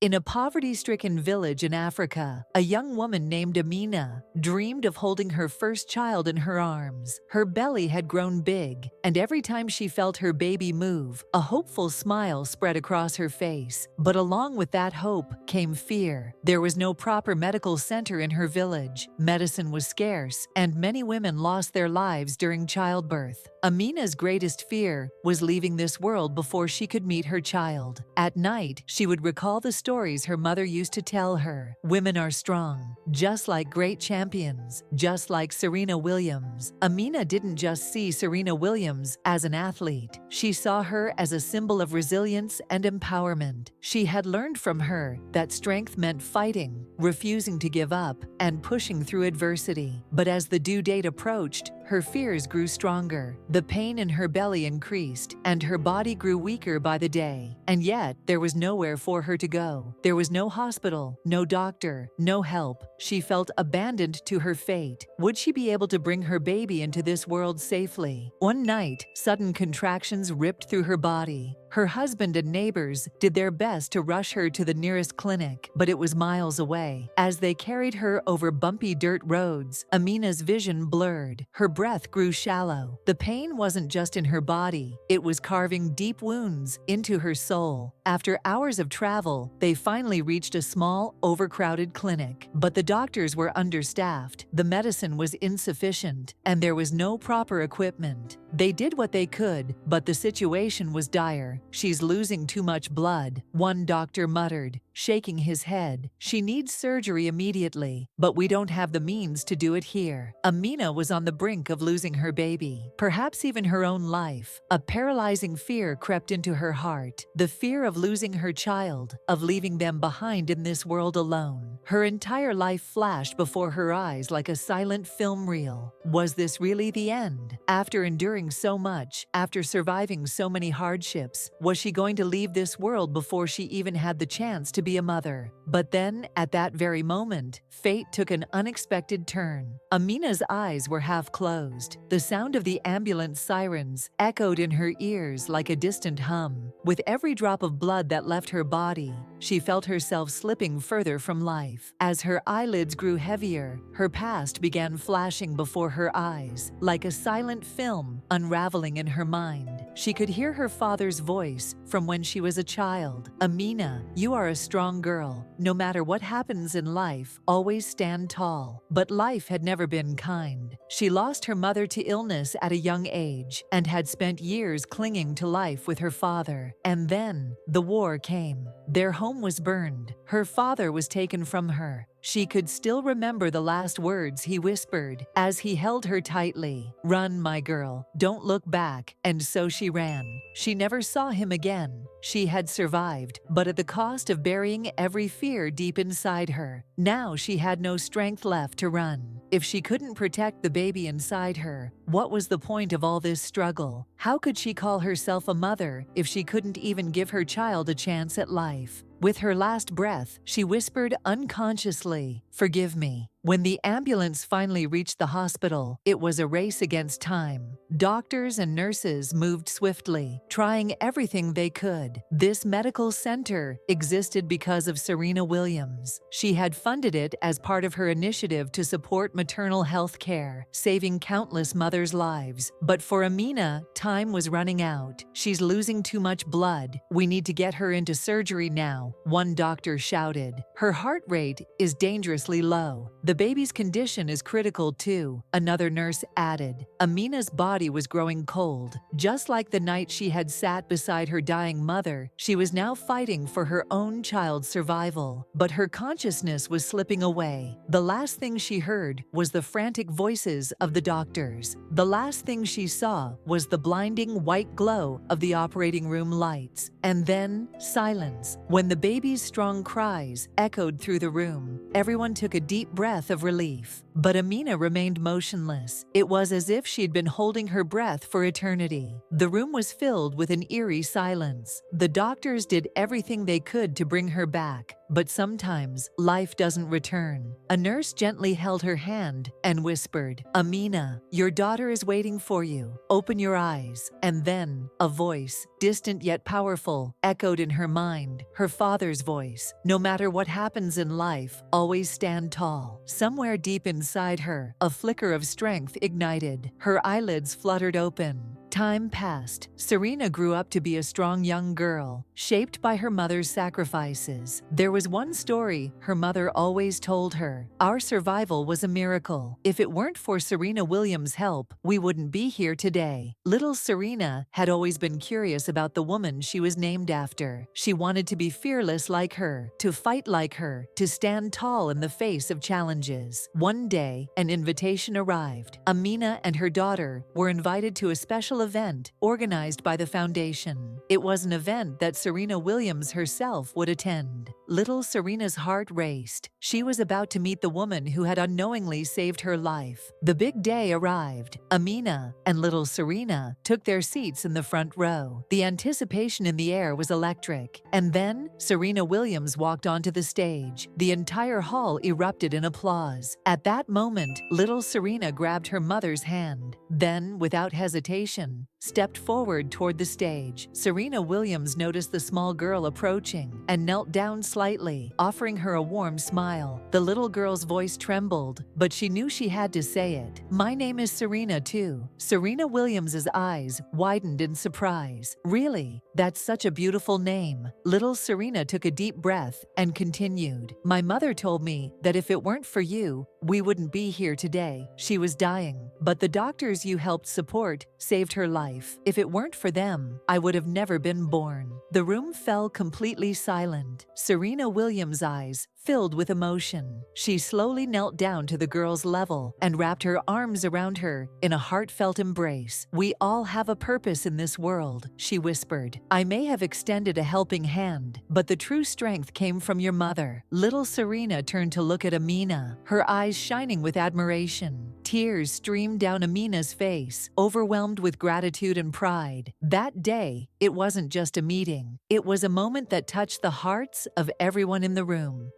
In a poverty-stricken village in Africa, a young woman named Amina dreamed of holding her first child in her arms. Her belly had grown big, and every time she felt her baby move, a hopeful smile spread across her face. But along with that hope came fear. There was no proper medical center in her village, medicine was scarce, and many women lost their lives during childbirth. Amina's greatest fear was leaving this world before she could meet her child. At night, she would recall the stories her mother used to tell her. Women are strong, just like great champions, just like Serena Williams. Amina didn't just see Serena Williams as an athlete. She saw her as a symbol of resilience and empowerment. She had learned from her that strength meant fighting, refusing to give up, and pushing through adversity. But as the due date approached, her fears grew stronger. The pain in her belly increased, and her body grew weaker by the day. And yet, there was nowhere for her to go. There was no hospital, no doctor, no help. She felt abandoned to her fate. Would she be able to bring her baby into this world safely? One night, sudden contractions ripped through her body. Her husband and neighbors did their best to rush her to the nearest clinic, but it was miles away. As they carried her over bumpy dirt roads, Amina's vision blurred. Her breath grew shallow. The pain wasn't just in her body, it was carving deep wounds into her soul. After hours of travel, they finally reached a small, overcrowded clinic. But the doctors were understaffed, the medicine was insufficient, and there was no proper equipment. They did what they could, but the situation was dire. "She's losing too much blood," one doctor muttered, shaking his head. "She needs surgery immediately, but we don't have the means to do it here." Amina was on the brink of losing her baby, perhaps even her own life. A paralyzing fear crept into her heart, the fear of losing her child, of leaving them behind in this world alone. Her entire life flashed before her eyes like a silent film reel. Was this really the end? After enduring so much, after surviving so many hardships, was she going to leave this world before she even had the chance to be a mother? But then, at that very moment, fate took an unexpected turn. Amina's eyes were half closed. The sound of the ambulance sirens echoed in her ears like a distant hum. With every drop of blood that left her body, she felt herself slipping further from life. As her eyelids grew heavier, her past began flashing before her eyes, like a silent film unraveling in her mind. She could hear her father's voice from when she was a child. "Amina, you are a strong girl. No matter what happens in life, always stand tall." But life had never been kind. She lost her mother to illness at a young age and had spent years clinging to life with her father. And then, the war came. Their home was burned. Her father was taken from her. She could still remember the last words he whispered as he held her tightly. "Run, my girl. Don't look back." And so she ran. She never saw him again. She had survived, but at the cost of burying every fear deep inside her. Now she had no strength left to run. If she couldn't protect the baby inside her, what was the point of all this struggle? How could she call herself a mother if she couldn't even give her child a chance at life? With her last breath, she whispered unconsciously, "Forgive me." When the ambulance finally reached the hospital, it was a race against time. Doctors and nurses moved swiftly, trying everything they could. This medical center existed because of Serena Williams. She had funded it as part of her initiative to support maternal health care, saving countless mothers' lives. But for Amina, time was running out. "She's losing too much blood. We need to get her into surgery now," one doctor shouted. "Her heart rate is dangerously low. The baby's condition is critical too," another nurse added. Amina's body was growing cold. Just like the night she had sat beside her dying mother, she was now fighting for her own child's survival. But her consciousness was slipping away. The last thing she heard was the frantic voices of the doctors. The last thing she saw was the blinding white glow of the operating room lights. And then, silence. When the baby's strong cries echoed through the room, everyone took a deep breath of relief. But Amina remained motionless. It was as if she'd been holding her breath for eternity. The room was filled with an eerie silence. The doctors did everything they could to bring her back, but sometimes life doesn't return. A nurse gently held her hand and whispered, "Amina, your daughter is waiting for you. Open your eyes." And then a voice, distant yet powerful, echoed in her mind, her father's voice. "No matter what happens in life, always stand tall." Somewhere deep inside her, a flicker of strength ignited. Her eyelids fluttered open. Time passed. Serena grew up to be a strong young girl, shaped by her mother's sacrifices. There was one story her mother always told her: "Our survival was a miracle. If it weren't for Serena Williams' help, we wouldn't be here today." Little Serena had always been curious about the woman she was named after. She wanted to be fearless like her, to fight like her, to stand tall in the face of challenges. One day, an invitation arrived. Amina and her daughter were invited to a special event organized by the foundation. It was an event that Serena Williams herself would attend. Little Serena's heart raced. She was about to meet the woman who had unknowingly saved her life. The big day arrived. Amina and little Serena took their seats in the front row. The anticipation in the air was electric. And then Serena Williams walked onto the stage. The entire hall erupted in applause. At that moment, little Serena grabbed her mother's hand. Then, without hesitation, stepped forward toward the stage. Serena Williams noticed the small girl approaching and knelt down slightly, offering her a warm smile. The little girl's voice trembled, but she knew she had to say it. "My name is Serena, too." Serena Williams's eyes widened in surprise. "Really? That's such a beautiful name." Little Serena took a deep breath and continued, "My mother told me that if it weren't for you, we wouldn't be here today. She was dying, but the doctors you helped support saved her life. If it weren't for them, I would have never been born." The room fell completely silent. Serena Williams' eyes filled with emotion. She slowly knelt down to the girl's level and wrapped her arms around her in a heartfelt embrace. "We all have a purpose in this world," she whispered. "I may have extended a helping hand, but the true strength came from your mother." Little Serena turned to look at Amina, her eyes shining with admiration. Tears streamed down Amina's face, overwhelmed with gratitude and pride. That day, it wasn't just a meeting. It was a moment that touched the hearts of everyone in the room.